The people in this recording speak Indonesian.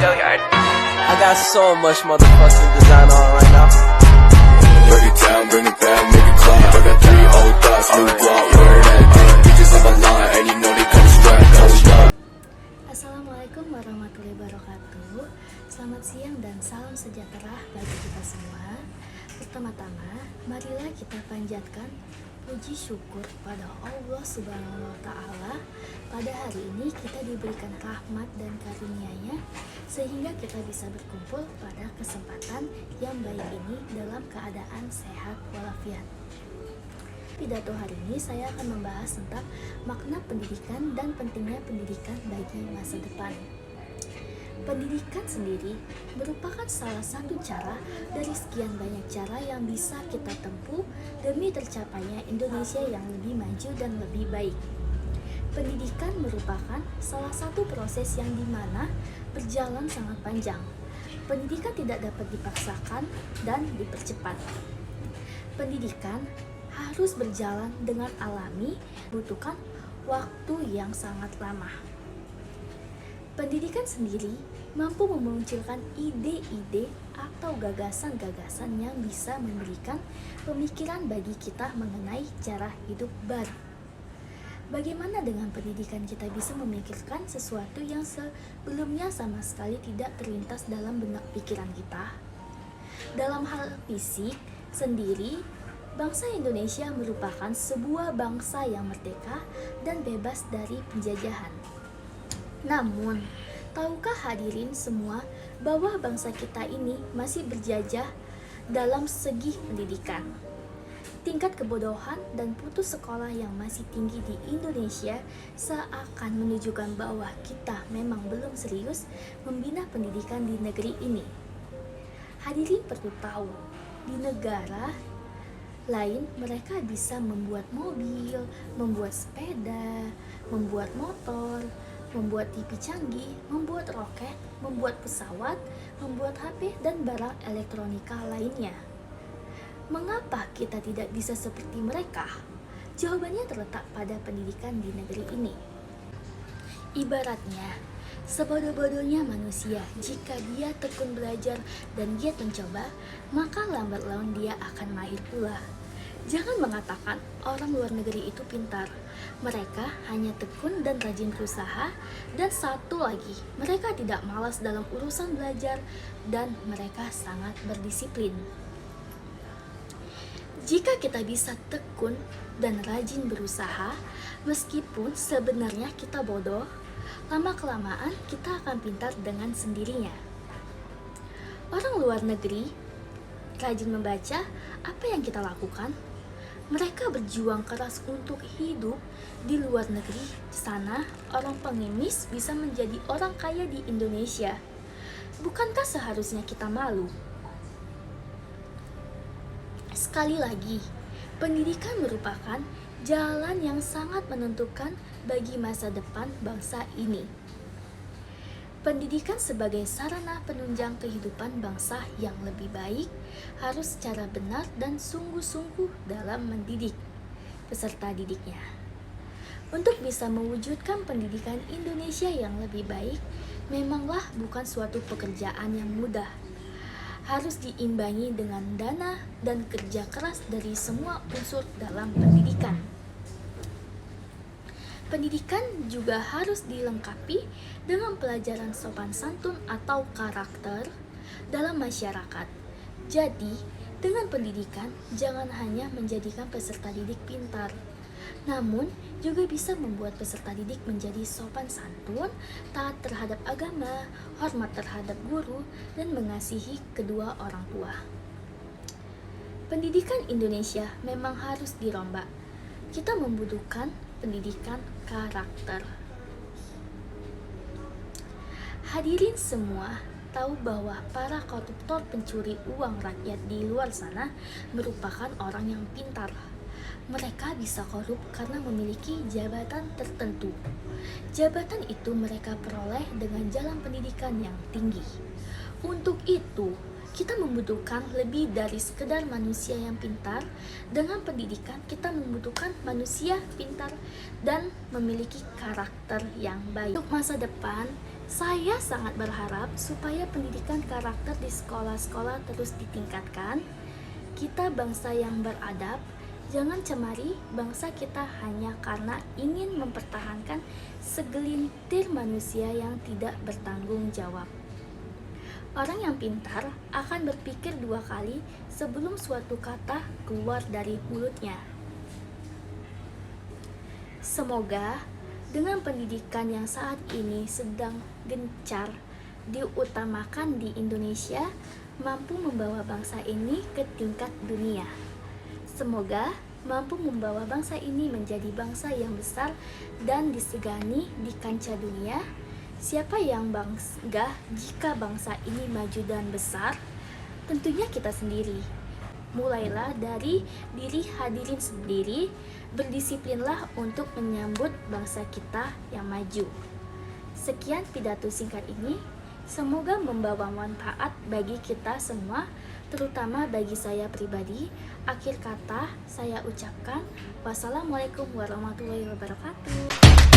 I got so much motherfucking design on right now. Break it down, bring it back, make it clap. I got 3 old thoughts, new guap, where that thing. Bitches on my line, and you know they come strapped, hold up. Assalamualaikum warahmatullahi wabarakatuh. Selamat siang dan salam sejahtera bagi kita semua. Pertama-tama, marilah kita panjatkan puji syukur pada Allah Subhanahu wa Ta'ala. Pada hari ini kita diberikan rahmat dan karunia-Nya sehingga kita bisa berkumpul pada kesempatan yang baik ini dalam keadaan sehat walafiat. Pidato hari ini saya akan membahas tentang makna pendidikan dan pentingnya pendidikan bagi masa depan. Pendidikan sendiri merupakan salah satu cara dari sekian banyak cara yang bisa kita tempuh demi tercapainya Indonesia yang lebih maju dan lebih baik. Pendidikan merupakan salah satu proses yang dimana berjalan sangat panjang. Pendidikan tidak dapat dipaksakan dan dipercepat. Pendidikan harus berjalan dengan alami, membutuhkan waktu yang sangat lama. Pendidikan sendiri mampu memunculkan ide-ide atau gagasan-gagasan yang bisa memberikan pemikiran bagi kita mengenai cara hidup baru. Bagaimana dengan pendidikan kita bisa memikirkan sesuatu yang sebelumnya sama sekali tidak terlintas dalam benak pikiran kita? Dalam hal fisik sendiri, bangsa Indonesia merupakan sebuah bangsa yang merdeka dan bebas dari penjajahan. Namun, tahukah hadirin semua bahwa bangsa kita ini masih berjajah dalam segi pendidikan? Tingkat kebodohan dan putus sekolah yang masih tinggi di Indonesia seakan menunjukkan bahwa kita memang belum serius membina pendidikan di negeri ini. Hadirin perlu tahu, di negara lain mereka bisa membuat mobil, membuat sepeda, membuat motor, membuat TV canggih, membuat roket, membuat pesawat, membuat HP, dan barang elektronika lainnya. Mengapa kita tidak bisa seperti mereka? Jawabannya terletak pada pendidikan di negeri ini. Ibaratnya, sebodoh-bodohnya manusia, jika dia tekun belajar dan giat mencoba, maka lambat laun dia akan mahir pula. Jangan mengatakan orang luar negeri itu pintar. Mereka hanya tekun dan rajin berusaha. Dan satu lagi, mereka tidak malas dalam urusan belajar dan mereka sangat berdisiplin. Jika kita bisa tekun dan rajin berusaha, meskipun sebenarnya kita bodoh, lama-kelamaan kita akan pintar dengan sendirinya. Orang luar negeri rajin membaca, apa yang kita lakukan? Mereka berjuang keras untuk hidup di luar negeri. Sana, orang pengemis bisa menjadi orang kaya di Indonesia. Bukankah seharusnya kita malu? Sekali lagi, pendidikan merupakan jalan yang sangat menentukan bagi masa depan bangsa ini. Pendidikan sebagai sarana penunjang kehidupan bangsa yang lebih baik harus secara benar dan sungguh-sungguh dalam mendidik peserta didiknya. Untuk bisa mewujudkan pendidikan Indonesia yang lebih baik, memanglah bukan suatu pekerjaan yang mudah. Harus diimbangi dengan dana dan kerja keras dari semua unsur dalam pendidikan. Pendidikan juga harus dilengkapi dengan pelajaran sopan santun atau karakter dalam masyarakat. Jadi, dengan pendidikan jangan hanya menjadikan peserta didik pintar, namun juga bisa membuat peserta didik menjadi sopan santun, taat terhadap agama, hormat terhadap guru, dan mengasihi kedua orang tua. Pendidikan Indonesia memang harus dirombak. Kita membutuhkan pendidikan karakter. Hadirin semua tahu bahwa para koruptor pencuri uang rakyat di luar sana merupakan orang yang pintar. Mereka bisa korup karena memiliki jabatan tertentu. Jabatan itu mereka peroleh dengan jalan pendidikan yang tinggi. Untuk itu, kita membutuhkan lebih dari sekedar manusia yang pintar. Dengan pendidikan, kita membutuhkan manusia pintar dan memiliki karakter yang baik. Untuk masa depan, Saya sangat berharap supaya pendidikan karakter di sekolah-sekolah terus ditingkatkan. Kita bangsa yang beradab, jangan cemari bangsa kita hanya karena ingin mempertahankan segelintir manusia yang tidak bertanggung jawab. Orang yang pintar akan berpikir 2 kali sebelum suatu kata keluar dari mulutnya. Semoga dengan pendidikan yang saat ini sedang gencar diutamakan di Indonesia, mampu membawa bangsa ini ke tingkat dunia. Semoga mampu membawa bangsa ini menjadi bangsa yang besar dan disegani di kancah dunia. Siapa yang bangga jika bangsa ini maju dan besar? Tentunya kita sendiri. Mulailah dari diri hadirin sendiri, berdisiplinlah untuk menyambut bangsa kita yang maju. Sekian pidato singkat ini, semoga membawa manfaat bagi kita semua, terutama bagi saya pribadi. Akhir kata saya ucapkan, wassalamualaikum warahmatullahi wabarakatuh.